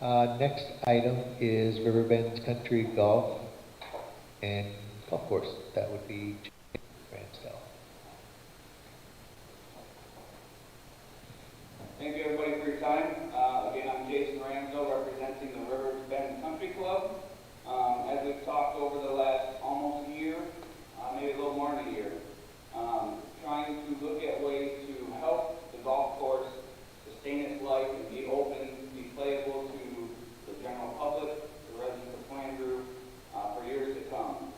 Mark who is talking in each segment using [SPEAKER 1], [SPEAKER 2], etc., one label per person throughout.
[SPEAKER 1] Next item is Riverbend Country Golf and Golf Course. That would be Ramsdale.
[SPEAKER 2] Thank you everybody for your time. Again, I'm Jason Ramsdale representing the Riverbend Country Club. As we've talked over the last almost year, maybe a little more than a year, trying to look at ways to help the golf course sustain its life and be open, be playable to the general public, the residents of Flandreau, for years to come.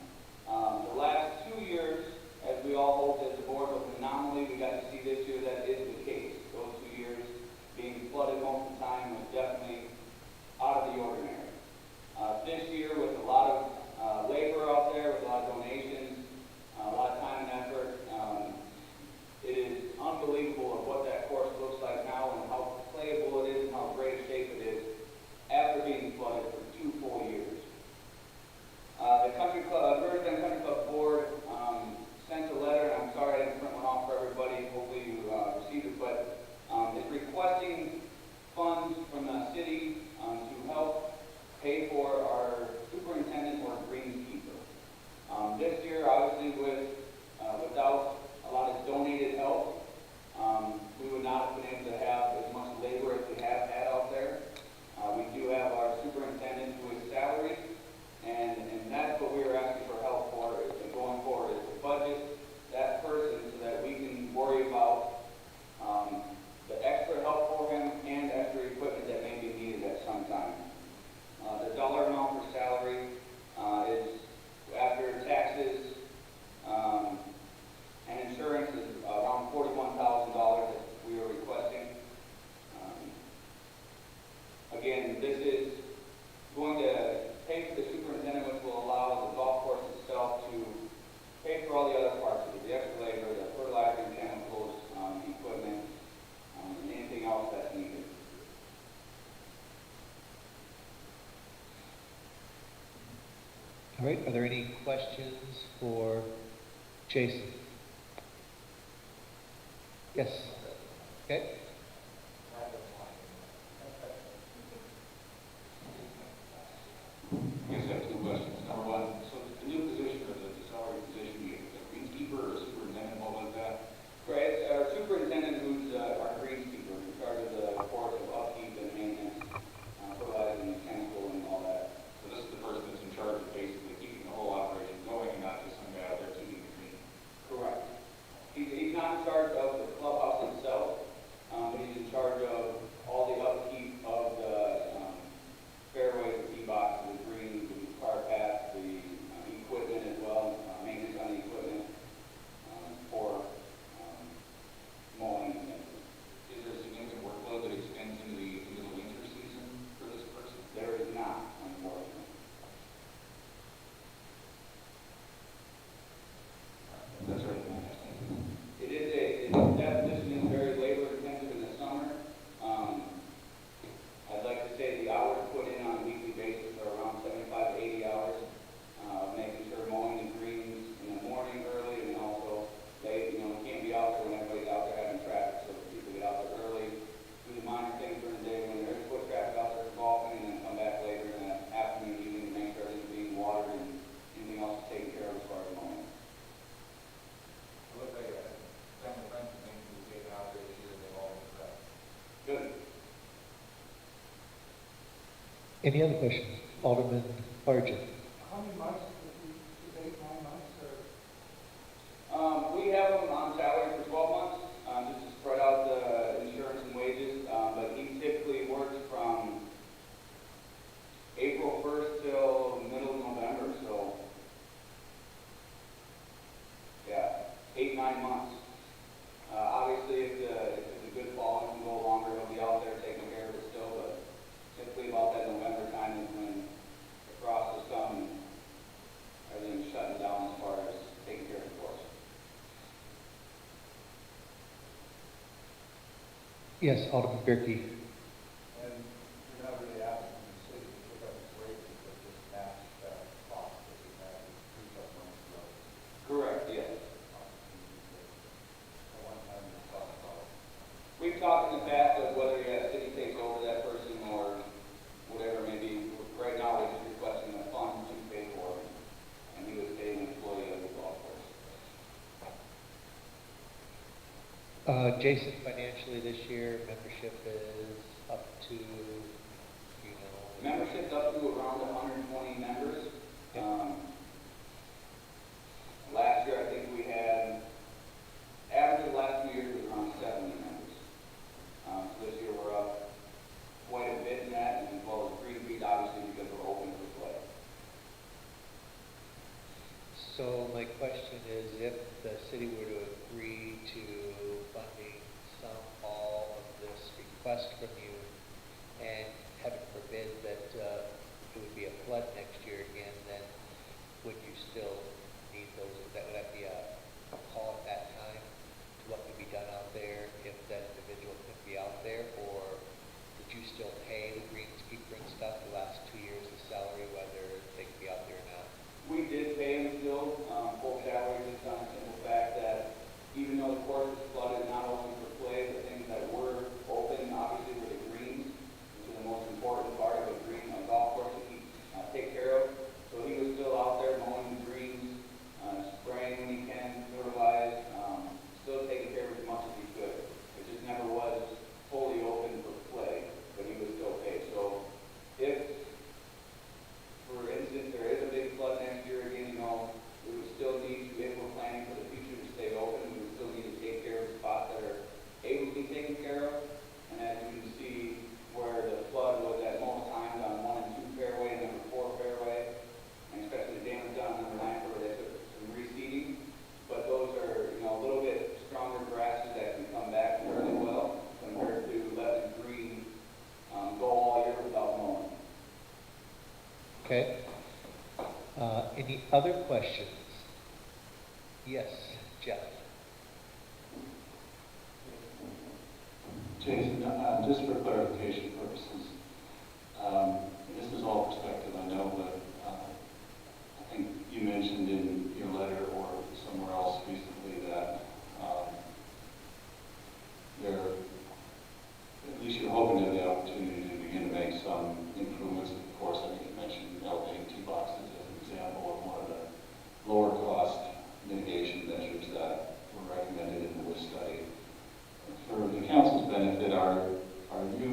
[SPEAKER 2] The last 2 years, as we all hoped as the board, was an anomaly. We got to see this year that is the case. Those 2 years being flooded most of the time was definitely out of the ordinary. This year, with a lot of labor out there, with a lot of donations, a lot of time and effort, it is unbelievable of what that course looks like now and how playable it is and how great a shape it is after being flooded for 2 full years. The Country Club, Riverbend Country Club board sent a letter, and I'm sorry I didn't print one off for everybody. Hopefully you received it, but it's requesting funds from the city to help pay for our superintendent or greenskeeper. This year, obviously, without a lot of donated help, we would not have been able to have as much labor as we have had out there. We do have our superintendent who is salaried, and that's what we are asking for help for going forward, is to budget that person so that we can worry about the extra help for him and extra equipment that may be needed at some time. The dollar amount for salary is, after taxes and insurance, is around $41,000 that we are requesting. Again, this is going to pay for the superintendent, which will allow the golf course itself to pay for all the other parts of it, the extra labor, the fertilizer and chemicals, equipment, and anything else that's needed.
[SPEAKER 1] All right, are there any questions for Jason? Yes. Okay.
[SPEAKER 3] I guess I have 2 questions. Number one, so the new position or the salary position, you get a greenskeeper or superintendent, what was that?
[SPEAKER 2] Right, it's our superintendent who's our greenskeeper, in charge of the course of upkeep and maintenance, fertilizing, chemical, and all that.
[SPEAKER 3] So this is the person that's in charge of basically keeping the whole operation going and not just some guy out there keeping it green.
[SPEAKER 2] Correct. He's not in charge of the clubhouse itself, but he's in charge of all the upkeep of the fairways, the tee boxes, the greens, the car paths, the equipment as well, maintenance on the equipment for mowing and things.
[SPEAKER 3] Is there a significant workload that extends into the winter season for this person?
[SPEAKER 2] There is not, unfortunately.
[SPEAKER 3] That's right.
[SPEAKER 2] That position is very labor intensive in the summer. I'd like to say the hours put in on a weekly basis are around 75 to 80 hours, making sure mowing the greens in the morning early and also late. We can't be out there when everybody's out there having traffic, so people get out there early, do the minor things during the day when there is foot traffic out there for golfing, and then come back later in the afternoon, evening to make sure everything's being watered and anything else is taken care of as far as mowing.
[SPEAKER 3] It looks like some of the fences things will be taken out there this year, they've all been cut.
[SPEAKER 2] Good.
[SPEAKER 1] Any other questions? Alderman Argent.
[SPEAKER 4] How many months, is 8, 9 months, or?
[SPEAKER 2] We have him on salary for 12 months, just to spread out the insurance and wages, but he typically works from April 1st till middle of November, so yeah, 8, 9 months. Obviously, if it's a good fall, it can go longer, he'll be out there taking care of it still, but typically about that November time is when the frost has come and everything's shutting down as far as taking care of the course.
[SPEAKER 1] Yes, Alderman Gerke.
[SPEAKER 4] And you're not really asking the city to pick up its wages, but just match that cost that we had in 3 months ago.
[SPEAKER 2] Correct, yes.
[SPEAKER 4] At one time, we talked about.
[SPEAKER 2] We've talked in the past of whether the city takes over that person or
[SPEAKER 1] Jason, financially this year, membership is up to, you know.
[SPEAKER 2] Membership's up to around 120 members. Last year, I think we had, average of the last 2 years was around 70 members. So this year we're up quite a bit in that, and as well as green fees, obviously, because we're open for play.
[SPEAKER 1] So my question is, if the city were to agree to funding some, all of this request from you, and heaven forbid that it would be a flood next year again, then would you still need those? Would that be a call at that time to what could be done out there if that individual could be out there, or would you still pay the greenskeeper and stuff the last 2 years of salary, whether they could be out there or not?
[SPEAKER 2] We did pay them still, full salary, just on the simple fact that even though the course was flooded, not open for play, the things that were open, obviously, were the greens, which is the most important part of a green, a golf course that he take care of. So he was still out there mowing the greens, spraying when he can, fertilize, still taking care of as much as he could. It just never was fully open for play, but he was still paid. So if, for instance, there is a big flood next year again, you know, we would still need to, if we're planning for the future to stay open, we would still need to take care of the spots that are able to be taken care of. And as you can see, where the flood was at most times on 1 and 2 fairway, and number 4 fairway, and especially the damage done on number 9 fairway, they took some reseeding. But those are, you know, a little bit stronger grasses that can come back fairly well compared to letting green go all year without mowing.
[SPEAKER 1] Okay. Any other questions? Yes, Jeff.
[SPEAKER 5] Jason, just for clarification purposes, this is all perspective, I know, but I think you mentioned in your letter or somewhere else recently that at least you're hoping to have the opportunity to begin to make some improvements. Of course, I think you mentioned elevating tee boxes as an example of one of the lower cost mitigation measures that were recommended in the study. For the council's benefit, are you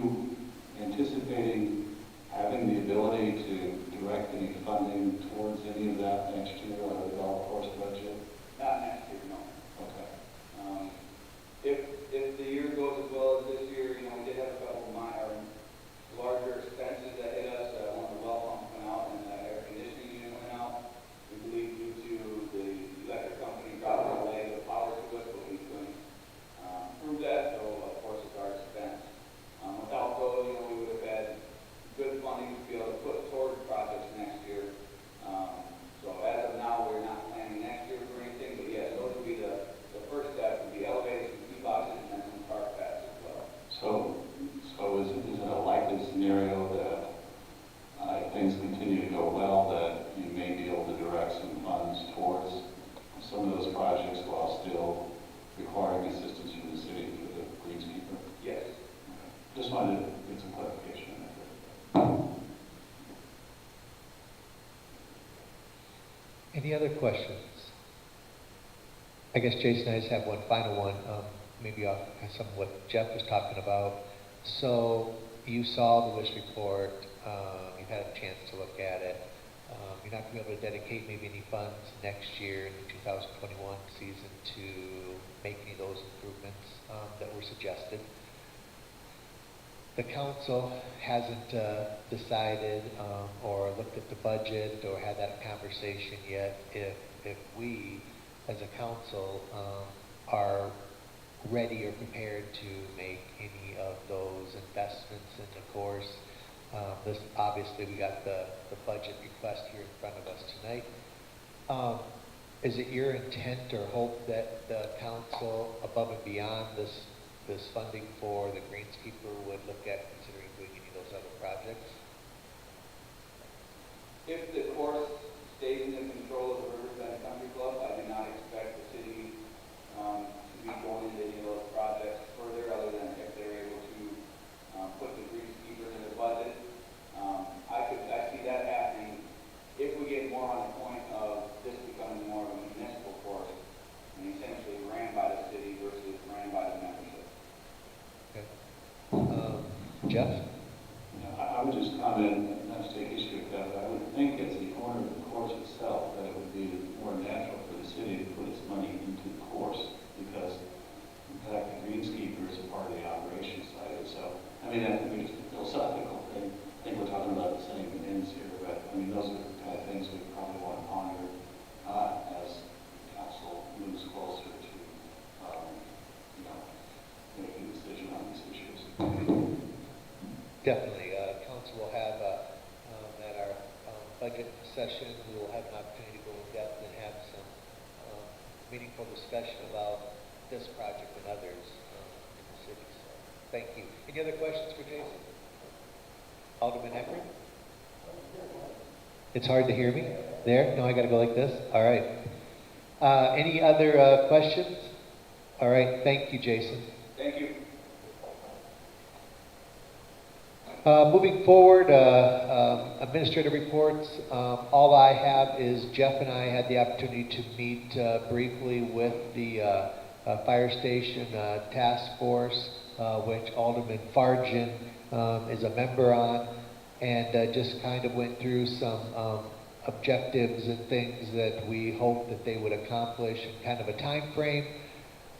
[SPEAKER 5] anticipating having the ability to direct any funding towards any of that next year out of the golf course budget?
[SPEAKER 2] Not next year, no.
[SPEAKER 5] Okay.
[SPEAKER 2] If the year goes as well as this year, you know, we did have a couple of larger expenses that hit us. One of the well pumps went out and the air conditioning unit went out. We believe due to the electric company dropping away the power to us, but we couldn't prove that, so of course it's our expense. Without those, you know, we would have had good funding to be able to put towards projects next year. So as of now, we're not planning next year for anything, but yes, those would be the first step, would be elevating some tee boxes and then some park paths as well.
[SPEAKER 5] So is it a likely scenario that if things continue to go well, that you may be able to direct some funds towards some of those projects while still requiring assistance from the city for the greenskeeper?
[SPEAKER 2] Yes.
[SPEAKER 5] Okay. Just wanted to get some clarification on that.
[SPEAKER 1] Any other questions? I guess, Jason, I just have one final one, maybe off some of what Jeff was talking about. So you saw the WIS report, you've had a chance to look at it. You're not going to be able to dedicate maybe any funds next year in the 2021 season to make any of those improvements that were suggested. The council hasn't decided or looked at the budget or had that conversation yet if we, as a council, are ready or prepared to make any of those investments in the course. This obviously we got the budget request here in front of us tonight. Is it your intent or hope that the council, above and beyond this funding for the greenskeeper, would look at considering doing any of those other projects?
[SPEAKER 2] If the course stays in the control of the Riverbend Country Club, I do not expect the city to be going into any of those projects further, other than if they're able to put the greenskeeper in the budget. I see that happening if we get more on the point of this becoming more of a municipal course and essentially ran by the city versus ran by the membership.
[SPEAKER 5] I would just comment, not to take issue with that, but I would think as the owner of the course itself, that it would be more natural for the city to put its money into the course, because in fact, the greenskeeper is a part of the operations side of it. So, I mean, that could be just a philosophical thing. I think we're talking about the same ends here, but I mean, those are the kind of things we probably want to ponder as council moves closer to, you know, making a decision on these issues.
[SPEAKER 1] Definitely. Council will have, at our budget session, we will have an opportunity to go in depth and have some meaningful discussion about this project and others in the city. So, thank you. Any other questions for Jason? Alderman Eckert? It's hard to hear me? There? No, I got to go like this? All right. Any other questions? All right. Thank you, Jason.
[SPEAKER 2] Thank you.
[SPEAKER 1] Moving forward, administrative reports. All I have is Jeff and I had the opportunity to meet briefly with the fire station task force, which Alderman Fargen is a member on, and just kind of went through some objectives and things that we hope that they would accomplish in kind of a time frame.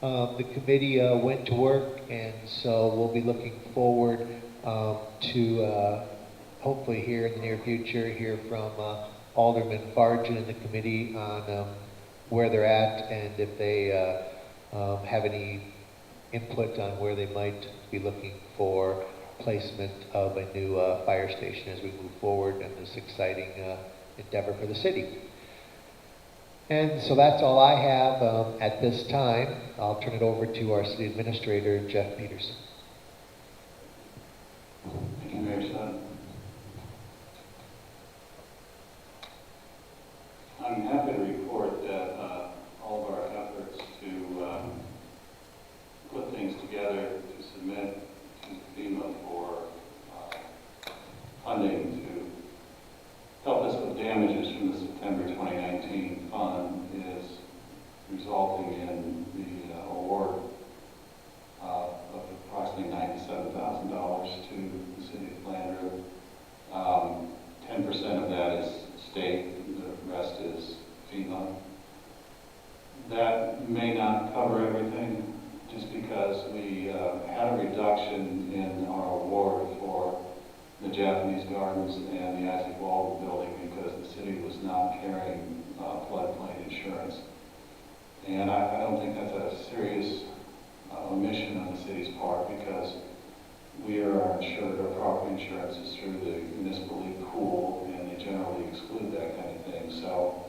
[SPEAKER 1] The committee went to work, and so we'll be looking forward to hopefully here in the near future hear from Alderman Fargen and the committee on where they're at and if they have any input on where they might be looking for placement of a new fire station as we move forward in this exciting endeavor for the city. And so that's all I have at this time. I'll turn it over to our city administrator, Jeff Peterson.
[SPEAKER 5] Thank you, Mayor Sutton. I'm happy to report that all of our efforts to put things together to submit to FEMA for funding to help us with damages from the September 2019 fund is resulting in the award of approximately $97,000 to the city of Flandreau. 10% of that is state, the rest is FEMA. That may not cover everything, just because we had a reduction in our award for the Japanese Gardens and the Isaac Walden building because the city was not carrying floodplain insurance. And I don't think that's a serious omission on the city's part, because we are insured, our property insurance is through the municipal league pool, and they generally exclude that kind of thing. So,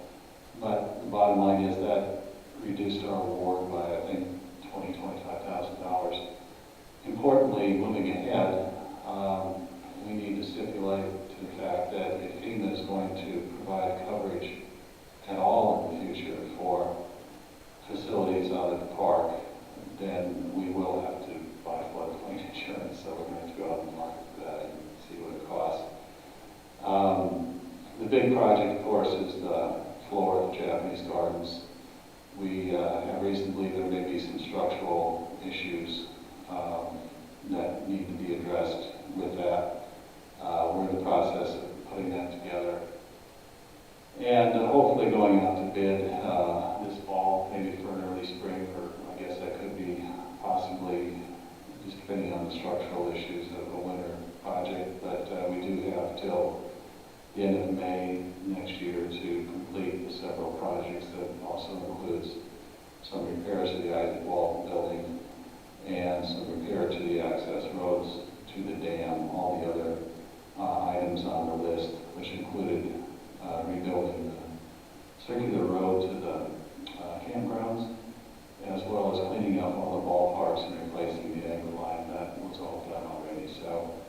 [SPEAKER 5] but the bottom line is that reduced our award by, I think, $25,000. Importantly, moving ahead, we need to stipulate to the fact that if FEMA is going to provide coverage at all in the future for facilities out at the park, then we will have to buy floodplain insurance. So we're going to have to go out in the market for that and see what it costs. The big project, of course, is the floor of the Japanese Gardens. We have reason to believe there may be some structural issues that need to be addressed with that. We're in the process of putting that together. And hopefully going out to bid this fall, maybe for an early spring, or I guess that could be possibly, just depending on the structural issues of a winter project. But we do have till the end of May next year to complete the several projects. That also includes some repairs to the Isaac Walden building and some repair to the access roads to the dam, all the other items on the list, which included rebuilding the circular road to the campgrounds, as well as cleaning up all the ballparks and replacing the angle line. That was all done already. So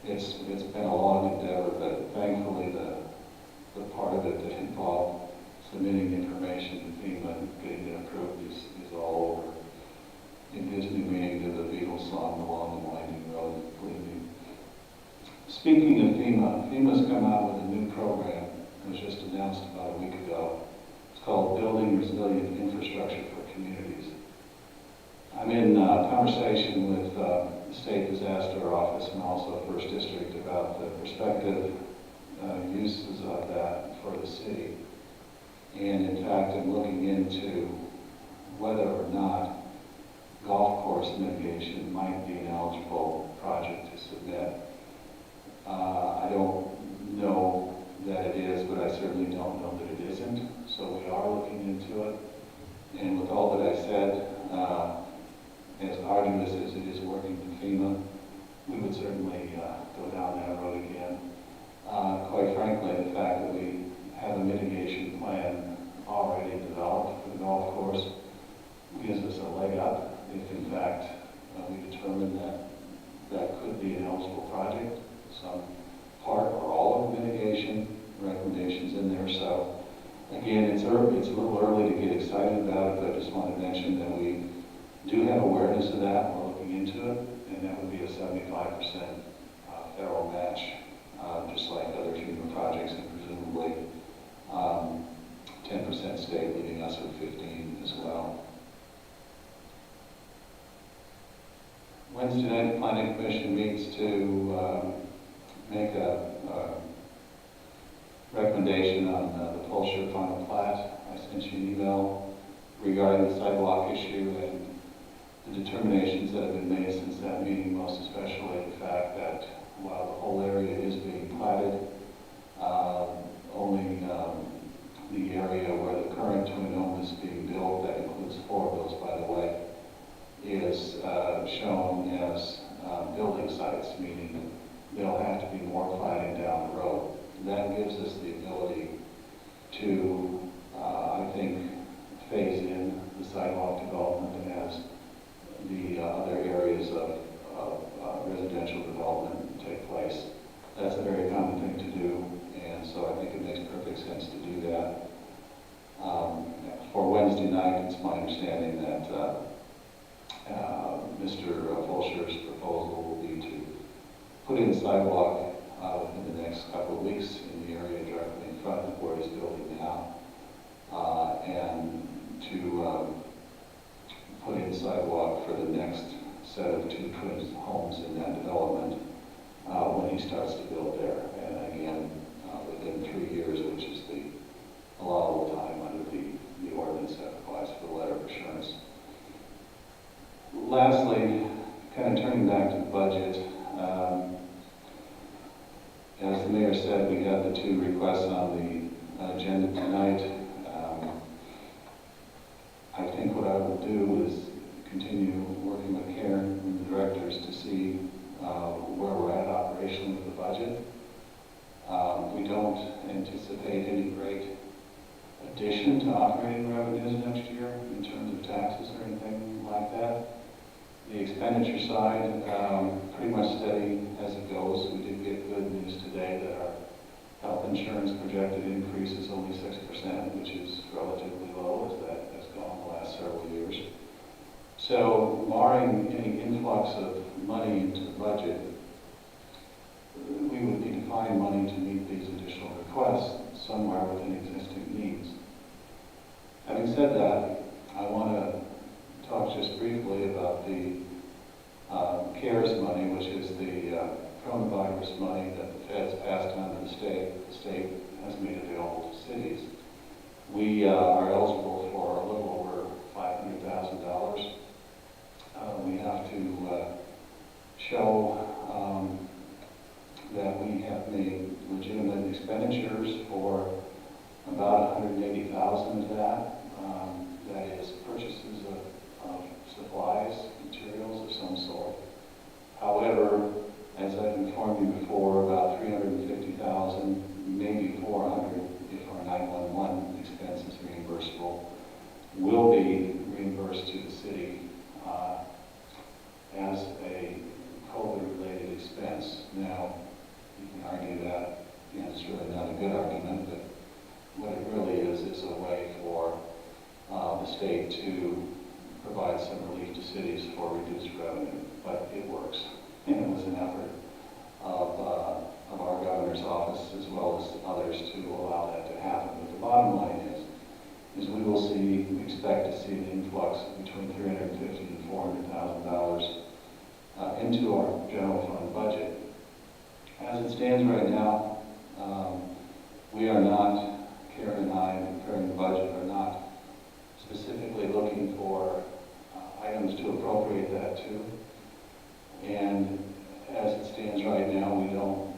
[SPEAKER 5] it's been a long endeavor, but thankfully the part of it that involved submitting information to FEMA and getting it approved is all over. It gives new meaning to the Beatles song, Along the Winding Road, believe me. Speaking of FEMA, FEMA's come out with a new program. It was just announced about a week ago. It's called Building Resilient Infrastructure for Communities. I'm in conversation with the State Disaster Office and also First District about about the prospective uses of that for the city. And in fact, I'm looking into whether or not golf course mitigation might be an eligible project to submit. I don't know that it is, but I certainly don't know that it isn't. So we are looking into it. And with all that I said, as arduous as it is working with FEMA, we would certainly go down that road again. Quite frankly, the fact that we have a mitigation plan already developed for the golf course gives us a leg up if in fact we determine that that could be an eligible project, some part or all of the mitigation recommendations in there. So again, it's a little early to get excited about it, but I just want to mention that we do have awareness of that. We're looking into it, and that would be a 75% federal match, just like other FEMA projects, and presumably 10% state, leaving us with 15 as well. Wednesday night, the Planning Commission meets to make a recommendation on the Fulshire final plat. I sent you an email regarding the sidewalk issue and the determinations that have been made since that meeting, most especially the fact that while the whole area is being platted, only the area where the current twin home is being built, that includes 4 of those, by the way, is shown as building sites, meaning there'll have to be more platting down the road. That gives us the ability to, I think, phase in the sidewalk development as the other areas of residential development take place. That's a very common thing to do, and so I think it makes perfect sense to do that. For Wednesday night, it's my understanding that Mr. Fulshire's proposal will be to put in sidewalk within the next couple of weeks in the area directly in front of where he's building now, and to put in sidewalk for the next set of 2 twin homes in that development when he starts to build there. And again, within 3 years, which is the allowable time under the ordinance that applies for the letter of assurance. Lastly, kind of turning back to the budget, as the mayor said, we have the 2 requests on the agenda tonight. I think what I will do is continue working with Karen and the directors to see where we're at operationally with the budget. We don't anticipate any great addition to operating revenues next year in terms of taxes or anything like that. The expenditure side, pretty much steady as it goes. We did get good news today that our health insurance projected increase is only 6%, which is relatively low as that has gone the last several years. So, barring any influx of money into the budget, we would need to find money to meet these additional requests somewhere within existing needs. Having said that, I want to talk just briefly about the CARES money, which is the coronavirus money that the feds passed on to the state. The state has made available to cities. We are eligible for a little over $500,000. We have to show that we have made legitimate expenditures for about $180,000 of that. That is purchases of supplies, materials of some sort. However, as I've informed you before, about $350,000, maybe $400,000 if our 911 expense is reimbursable, will be reimbursed to the city as a COVID-related expense. Now, you can argue that it's really not a good argument, but what it really is a way for the state to provide some relief to cities for reduced revenue. But it works, and it was an effort of our governor's office as well as others to allow that to happen. But the bottom line is we will expect to see an influx of between $350,000 and $400,000 into our general fund budget As it stands right now, we are not, Karen and I, in preparing the budget, are not specifically looking for items to appropriate that to. And as it stands right now, we don't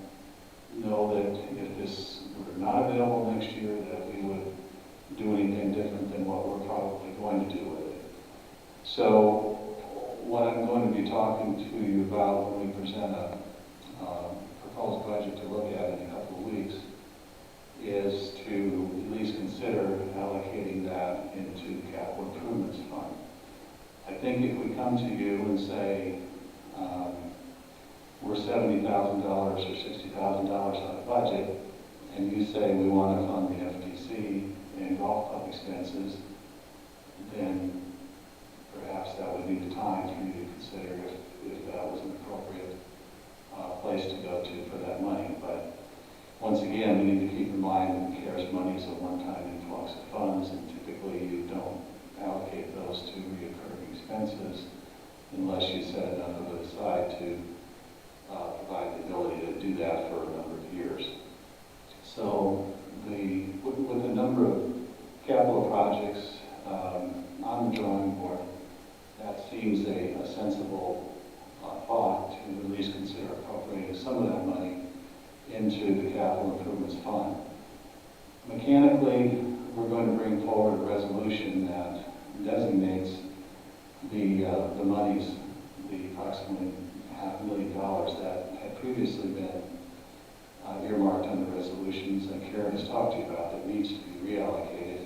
[SPEAKER 5] know that if this were not available next year, that we would do anything different than what we're probably going to do with it. So what I'm going to be talking to you about when we present a proposed budget to look at in a couple of weeks is to at least consider allocating that into the capital improvements fund. I think if we come to you and say, we're $70,000 or $60,000 on a budget, and you say we want to fund the FTC and golf club expenses, then perhaps that would be the time for you to consider if that was an appropriate place to go to for that money. But once again, we need to keep in mind that CARES money is a one-time influx of funds, and typically you don't allocate those to recurring expenses unless you set enough of it aside to provide the ability to do that for a number of years. So with the number of capital projects on the drawing board, that seems a sensible thought to at least consider appropriating some of that money into the capital improvements fund. Mechanically, we're going to bring forward a resolution that designates the monies, the approximately $500,000 that had previously been earmarked under resolutions that Karen has talked to you about that needs to be reallocated.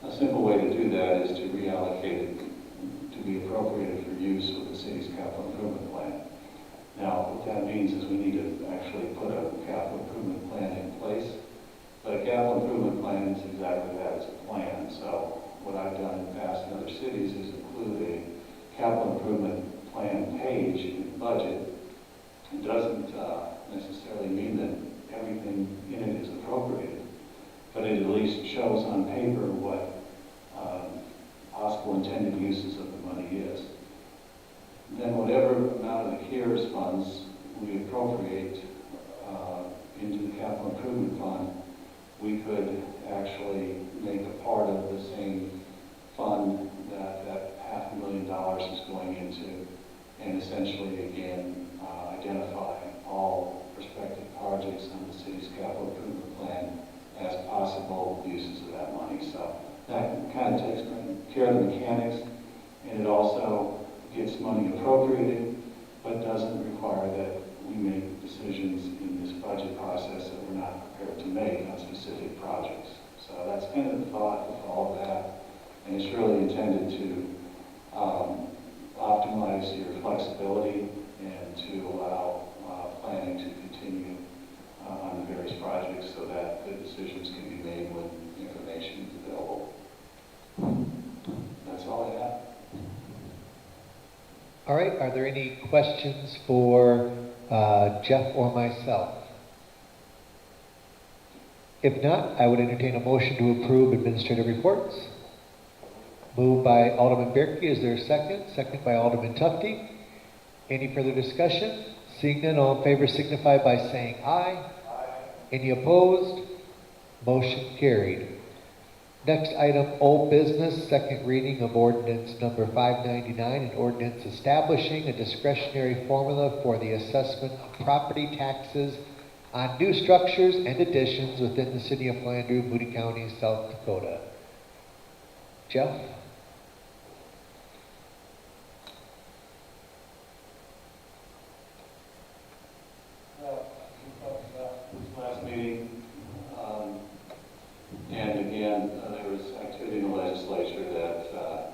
[SPEAKER 5] A simple way to do that is to reallocate it to be appropriated for use with the city's capital improvement plan. Now, what that means is we need to actually put a capital improvement plan in place. But a capital improvement plan is exactly that, it's a plan. So what I've done in the past in other cities is include a capital improvement plan page in the budget. It doesn't necessarily mean that everything in it is appropriated, but it at least shows on paper what possible intended uses of the money is. Then whatever amount of the CARES funds we appropriate into the capital improvement fund, we could actually make a part of the same fund that $500,000 is going into, and essentially again identify all prospective projects on the city's capital improvement plan as possible uses of that money. So that kind of takes care of the mechanics, and it also gets money appropriated, but doesn't require that we make decisions in this budget process that we're not prepared to make on specific projects. So that's kind of the thought of all of that, and it's really intended to optimize your flexibility and to allow planning to continue on the various projects so that the decisions can be made when information is available. That's all I have.
[SPEAKER 1] All right, are there any questions for Jeff or myself? If not, I would entertain a motion to approve administrative reports. Moved by Alderman Bierke. Is there a second? Second by Alderman Tufte. Any further discussion? Seeing none, all in favor signify by saying aye. Any opposed? Motion carried. Next item, old business, second reading of ordinance number 599, an ordinance establishing a discretionary formula for the assessment of property taxes on new structures and additions within the city of Flandreau, Moody County, South Dakota. Jeff?
[SPEAKER 5] Last meeting, and again, there was activity in the legislature that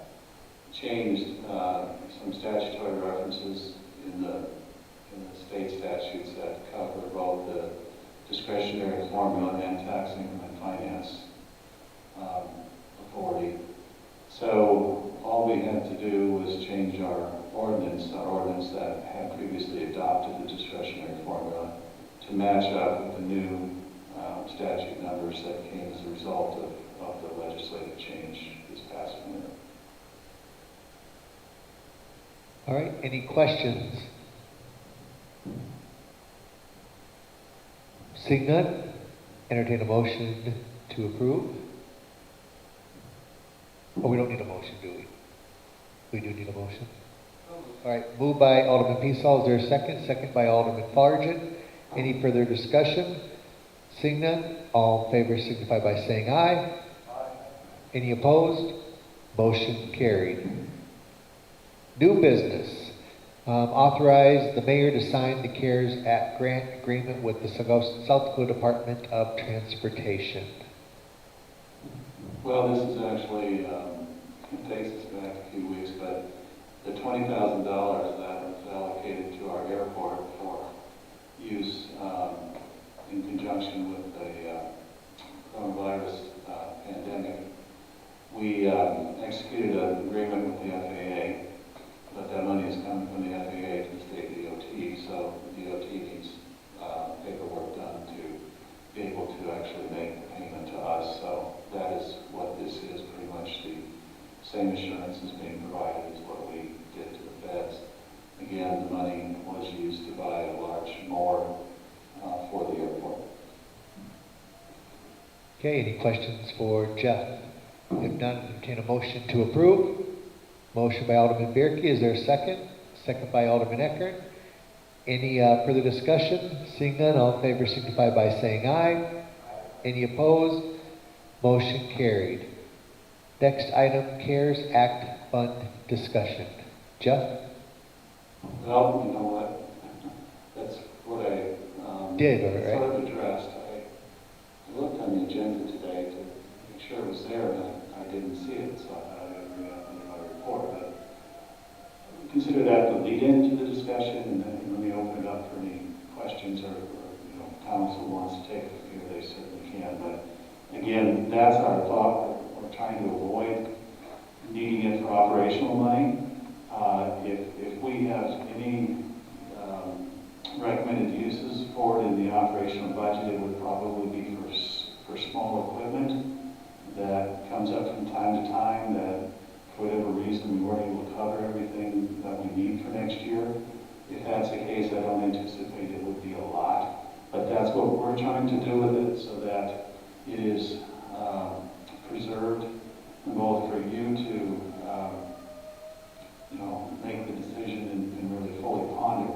[SPEAKER 5] changed some statutory references in the state statutes that cover both the discretionary formula and tax increment finance authority. So all we had to do was change our ordinance that had previously adopted the discretionary formula to match up with the new statute numbers that came as a result of the legislative change this past winter.
[SPEAKER 1] All right, any questions? Seeing none, entertain a motion to approve. Oh, we don't need a motion, do we? We do need a motion. All right, moved by Alderman Peasall. Is there a second? Second by Alderman Fargen. Any further discussion? Seeing none, all in favor signify by saying aye. Any opposed? Motion carried. New business. Authorize the mayor to sign the CARES Act grant agreement with the South Dakota Department of Transportation.
[SPEAKER 5] Well, this is actually, it takes us back a few weeks, but the $20,000 that was allocated to our airport for use in conjunction with the coronavirus pandemic, we executed an agreement with the FAA, but that money is coming from the FAA to the state DOT, so the DOT needs paperwork done to be able to actually make the payment to us. So that is what this is, pretty much the same assurance is being provided as what we did to the feds. Again, the money was used to buy a large mower for the airport.
[SPEAKER 1] Okay, any questions for Jeff? If none, entertain a motion to approve. Motion by Alderman Bierke. Is there a second? Second by Alderman Eckert. Any further discussion? Seeing none, all in favor signify by saying aye. Any opposed? Motion carried. Next item, CARES Act Fund discussion. Jeff?
[SPEAKER 5] Well, you know what? That's what I
[SPEAKER 1] Did, all right.
[SPEAKER 5] sort of addressed. I looked on the agenda today to make sure it was there, and I didn't see it, so I thought I would bring it up in my report. But consider that the lead into the discussion, and then let me open it up for any questions or council wants to take it here, they certainly can. But again, that's our thought. We're trying to avoid needing it for operational money. If we have any recommended uses for it in the operational budget, it would probably be for small equipment that comes up from time to time that, for whatever reason, we weren't able to cover everything that we need for next year. If that's the case, I don't anticipate it would be a lot. But that's what we're trying to do with it, so that it is preserved, both for you to make the decision and really fully ponder,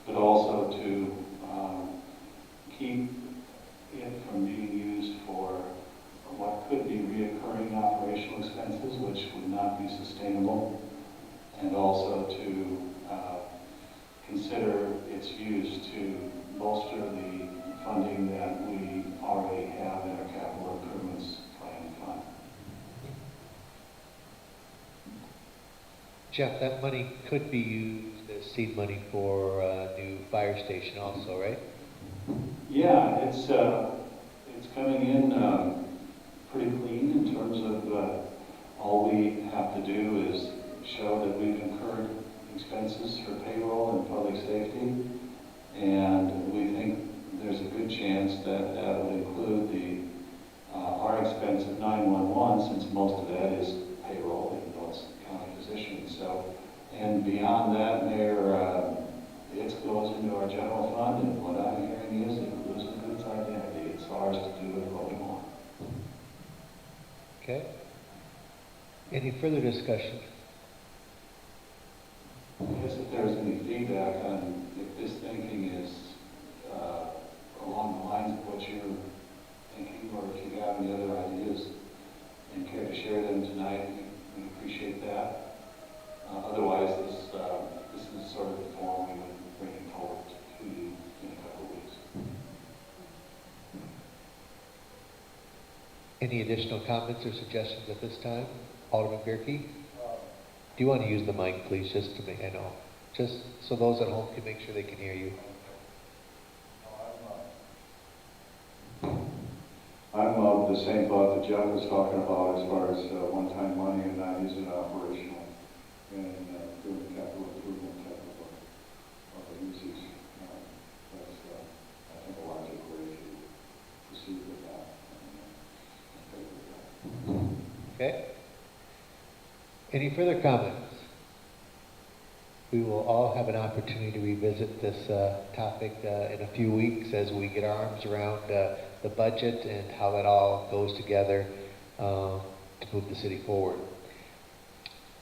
[SPEAKER 5] but also to keep it from being used for what could be reoccurring operational expenses, which would not be sustainable, and also to consider its use to bolster the funding that we already have in our capital improvements plan fund.
[SPEAKER 1] Jeff, that money could be used as seed money for a new fire station also, right?
[SPEAKER 5] Yeah, it's coming in pretty clean in terms of all we have to do is show that we've incurred expenses for payroll and public safety, and we think there's a good chance that that would include our expense of 911, since most of that is payroll in those county positions. So, and beyond that, Mayor, it goes into our general fund, and what I'm hearing is it loses its identity. It's ours to do with what we want.
[SPEAKER 1] Okay. Any further discussion?
[SPEAKER 5] I guess if there's any feedback on if this thinking is along the lines of what you're thinking, or if you have any other ideas and care to share them tonight, we appreciate that. Otherwise, this is sort of the form we would bring it forward to you in a couple of weeks.
[SPEAKER 1] Any additional comments or suggestions at this time? Alderman Bierke? Do you want to use the mic, please, just to make, I know, just so those at home can make sure they can hear you.
[SPEAKER 4] I'm of the same thought that Jeff was talking about as far as one-time money and not using it operational and doing capital improvement type of usage. That's, I think, a logical way to proceed with that.
[SPEAKER 1] Okay? Any further comments? we will all have an opportunity to revisit this topic in a few weeks as we get our arms around the budget and how that all goes together to move the city forward.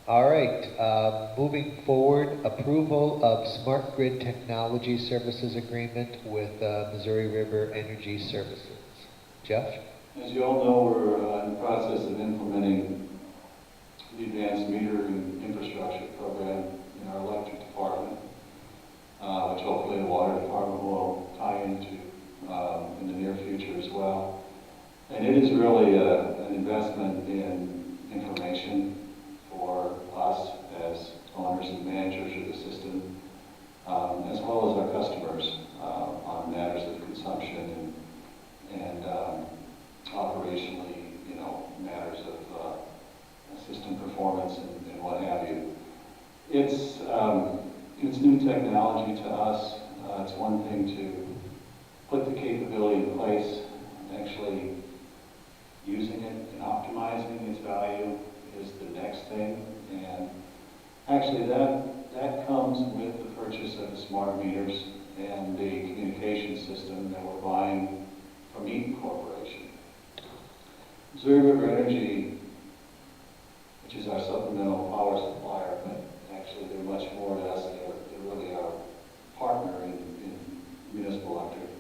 [SPEAKER 1] All right, moving forward, approval of Smart Grid Technology Services Agreement with Missouri River Energy Services. Jeff?
[SPEAKER 5] As you all know, we're in the process of implementing the advanced metering infrastructure program in our electric department, which hopefully the water department will tie into in the near future as well. And it is really an investment in information for us as owners and managers of the system, as well as our customers on matters of consumption and operationally, matters of system performance and what have you. It's new technology to us. It's one thing to put the capability in place, and actually using it and optimizing its value is the next thing. And actually that comes with the purchase of the smart meters and the communication system that we're buying from Eaton Corporation. Missouri River Energy, which is our supplemental power supplier, but actually they're much more to us. They're really our partner in municipal electric,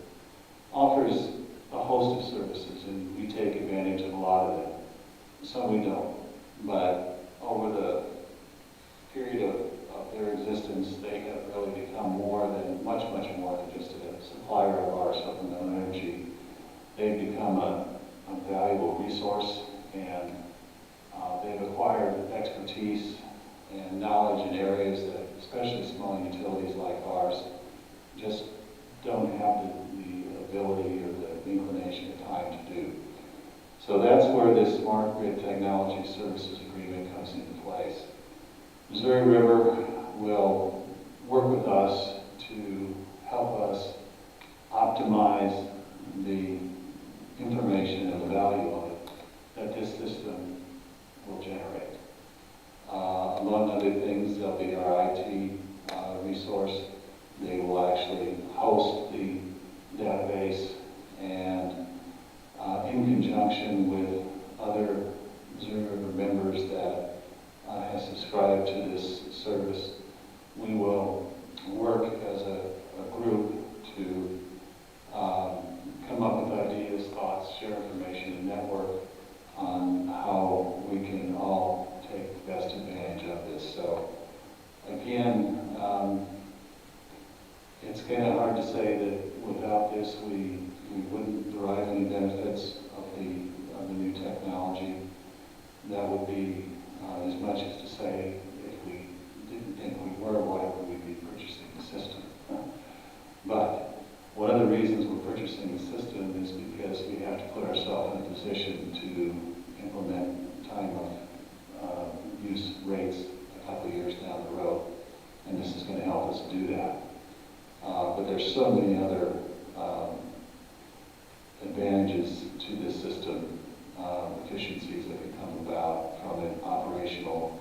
[SPEAKER 5] offers a host of services, and we take advantage of a lot of them. Some we don't, but over the period of their existence, they have really become much more than just a supplier of our supplemental energy. They've become a valuable resource, and they've acquired expertise and knowledge in areas that, especially small utilities like ours, just don't have the ability or the inclination or time to do. So that's where this Smart Grid Technology Services Agreement comes into place. Missouri River will work with us to help us optimize the information and the value of it that this system will generate. Among other things, there'll be our IT resource. They will actually host the database, and in conjunction with other Missouri River members that have subscribed to this service, we will work as a group to come up with ideas, thoughts, share information, and network on how we can all take the best advantage of this. So again, it's kind of hard to say that without this we wouldn't derive any benefits of the new technology. That would be as much as to say if we didn't think we were, why would we be purchasing the system? But one of the reasons we're purchasing the system is because we have to put ourselves in a position to implement time of use rates a couple of years down the road, and this is going to help us do that. But there's so many other advantages to this system, efficiencies that can come about from it, operational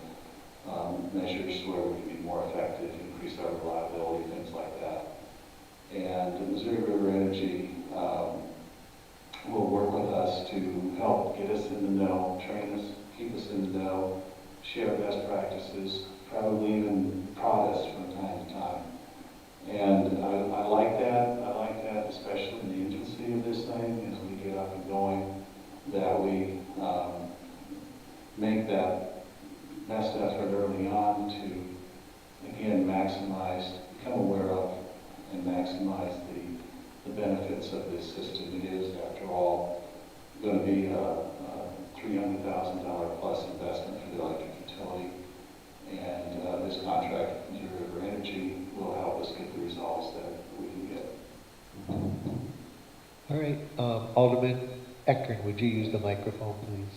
[SPEAKER 5] measures where we can be more effective, increase our reliability, things like that. And Missouri River Energy will work with us to help get us in the know, train us, keep us in the know, share best practices, probably even prod us from time to time. And I like that. I like that, especially in the infancy of this thing, as we get up and going, that we make that best effort early on to, again, become aware of and maximize the benefits of this system. It is, after all, going to be a $300,000 plus investment for the electric utility. And this contract with Missouri River Energy will help us get the results that we can get.
[SPEAKER 1] All right, Alderman Eckern, would you use the microphone, please?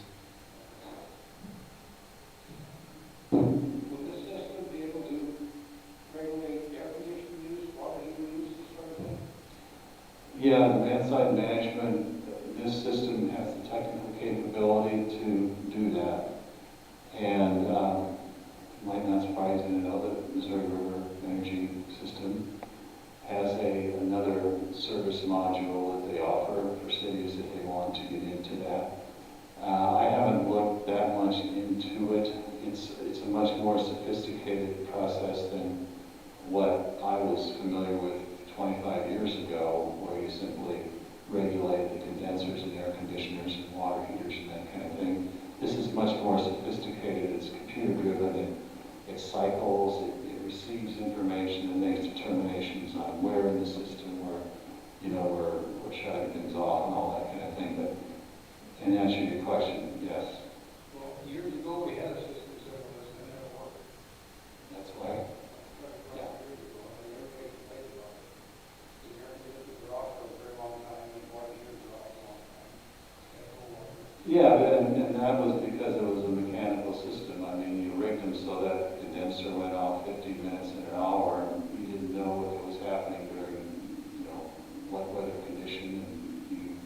[SPEAKER 3] Will this system be able to regulate air conditioning use, water heating use, this sort of thing?
[SPEAKER 5] Yeah, demand side management, this system has the technical capability to do that. And might not surprise you to know that Missouri River Energy System has another service module that they offer for cities if they want to get into that. I haven't looked that much into it. It's a much more sophisticated process than what I was familiar with 25 years ago, where you simply regulated the condensers and air conditioners and water heaters and that kind of thing. This is much more sophisticated. It's computer-driven. It cycles. It receives information and makes determinations on where in the system we're shutting things off and all that kind of thing. But in answer to your question, yes,
[SPEAKER 3] Well, years ago, we had a system set on this, and it never worked.
[SPEAKER 5] that's why.
[SPEAKER 3] Yeah. Years ago, and everybody complained about it. The air conditioners were off for a very long time, and water heaters were off a long time. And no water.
[SPEAKER 5] Yeah, and that was because it was a mechanical system. I mean, you rigged them so that the condenser went off 15 minutes in an hour, and you didn't know what was happening during, what weather condition, and you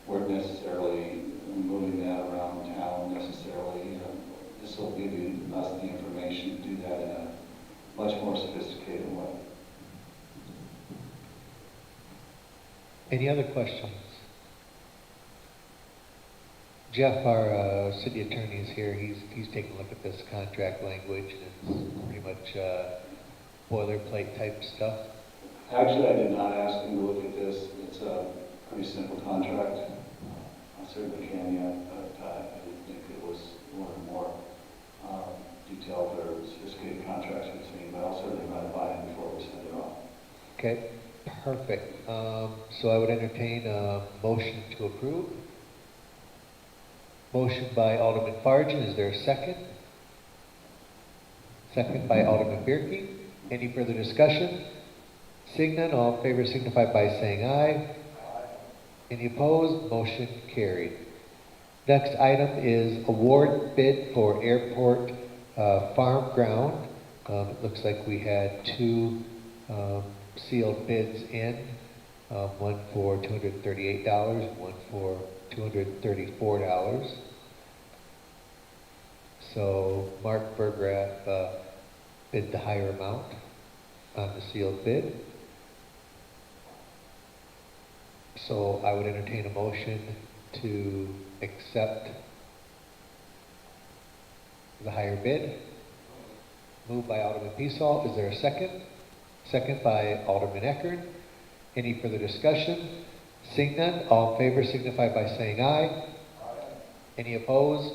[SPEAKER 5] weren't necessarily moving that around town necessarily. This will give us the information to do that in a much more sophisticated way.
[SPEAKER 1] Any other questions? Jeff, our city attorney is here. He's taking a look at this contract language, and it's pretty much boilerplate type stuff.
[SPEAKER 5] Actually, I did not ask him to look at this. It's a pretty simple contract. I certainly can yet, but I didn't think it was one of the more detailed or sophisticated contracts we've seen, but I'll certainly run it by him before we send it off.
[SPEAKER 1] Okay, perfect. So I would entertain a motion to approve. Motion by Alderman Fargen. Is there a second? Second by Alderman Bierke. Any further discussion? Seeing none, all in favor signify by saying aye. Any opposed? Motion carried. Next item is award bid for airport farm ground. It looks like we had two sealed bids in, one for $238 and one for $234. So Mark Bergraff bid the higher amount on the sealed bid. So I would entertain a motion to accept the higher bid. Moved by Alderman Peasall. Is there a second? Second by Alderman Eckern. Any further discussion? Seeing none, all in favor signify by saying aye. Any opposed?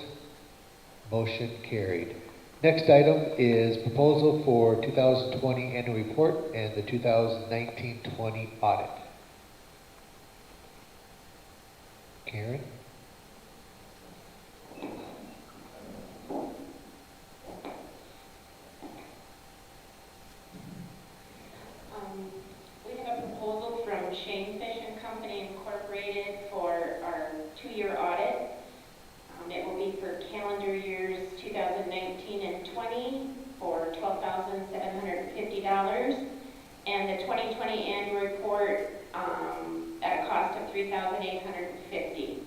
[SPEAKER 1] Motion carried. Next item is proposal for 2020 annual report and the 2019-20 audit. Karen?
[SPEAKER 6] We have a proposal from Shane Fish and Company Incorporated for our 2-year audit. It will be for calendar years 2019 and 20 for $12,750, and the 2020 annual report at a cost of $3,850.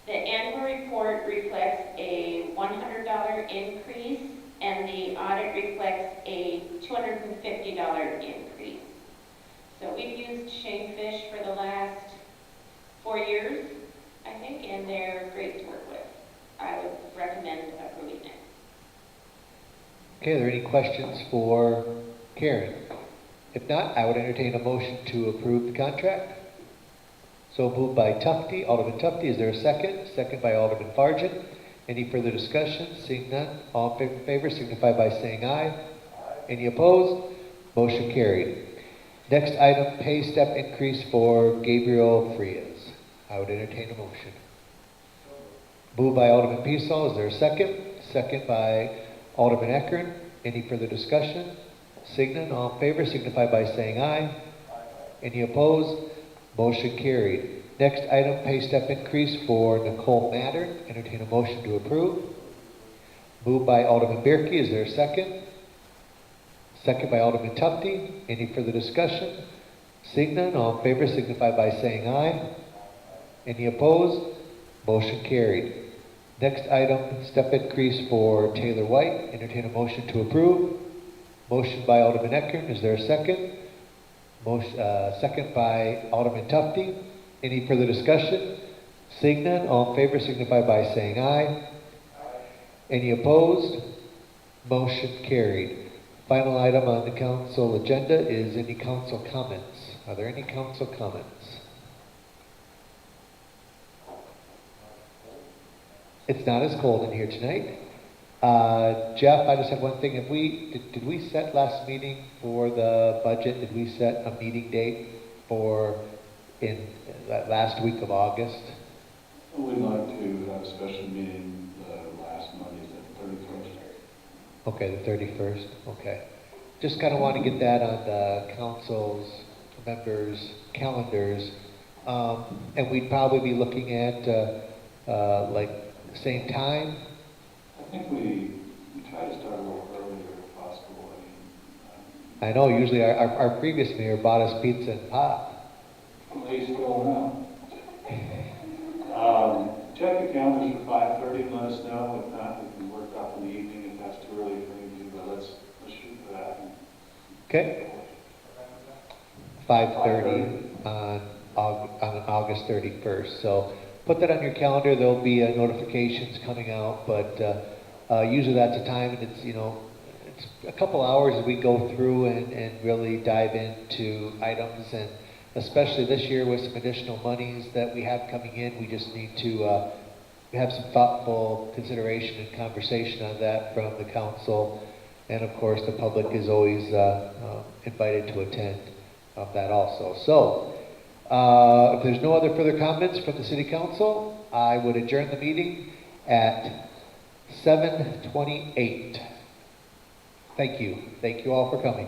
[SPEAKER 6] The annual report reflects a $100 increase, and the audit reflects a $250 increase. So we've used Shane Fish for the last 4 years, I think, and they're great to work with. I would recommend approving it.
[SPEAKER 1] Okay, are there any questions for Karen? If not, I would entertain a motion to approve the contract. So moved by Tufte, Alderman Tufte. Is there a second? Second by Alderman Fargen. Any further discussion? Seeing none, all in favor signify by saying aye. Any opposed? Motion carried. Next item, pay step increase for Gabriel Frias. I would entertain a motion. Moved by Alderman Peasall. Is there a second? Second by Alderman Eckern. Any further discussion? Seeing none, all in favor signify by saying aye. Any opposed? Motion carried. Next item, pay step increase for Nicole Mattern. Entertain a motion to approve. Moved by Alderman Bierke. Is there a second? Second by Alderman Tufte. Any further discussion? Seeing none, all in favor signify by saying aye. Any opposed? Motion carried. Next item, step increase for Taylor White. Entertain a motion to approve. Motion by Alderman Eckern. Is there a second? Motion, second by Alderman Tufti. Any further discussion? Seeing none, all in favor signify by saying aye. Any opposed? Motion carried. Final item on the council agenda is any council comments. Are there any council comments? It's not as cold in here tonight. Jeff, I just have one thing. Did we set last meeting for the budget? Did we set a meeting date for in that last week of August?
[SPEAKER 4] We'd like to have a special meeting the last Monday, the 31st.
[SPEAKER 1] Okay, the 31st. Okay. Just kind of want to get that on the council's members' calendars. And we'd probably be looking at like same time.
[SPEAKER 4] I think we try to start a little earlier if possible.
[SPEAKER 1] I know usually our previous mayor bought us pizza and pop.
[SPEAKER 4] He's still around. Check the calendars for 5:30 and let us know. If not, we can work out in the evening if that's too early for you, but let's shoot for that.
[SPEAKER 1] Okay. 5:30 on August 31st. So put that on your calendar. There'll be notifications coming out, but usually that's a time, and it's it's a couple hours as we go through and really dive into items, and especially this year with some additional monies that we have coming in, we just need to have some thoughtful consideration and conversation on that from the council, and of course the public is always invited to attend that also. So if there's no other further comments from the City Council, I would adjourn the meeting at 7:28. Thank you. Thank you all for coming.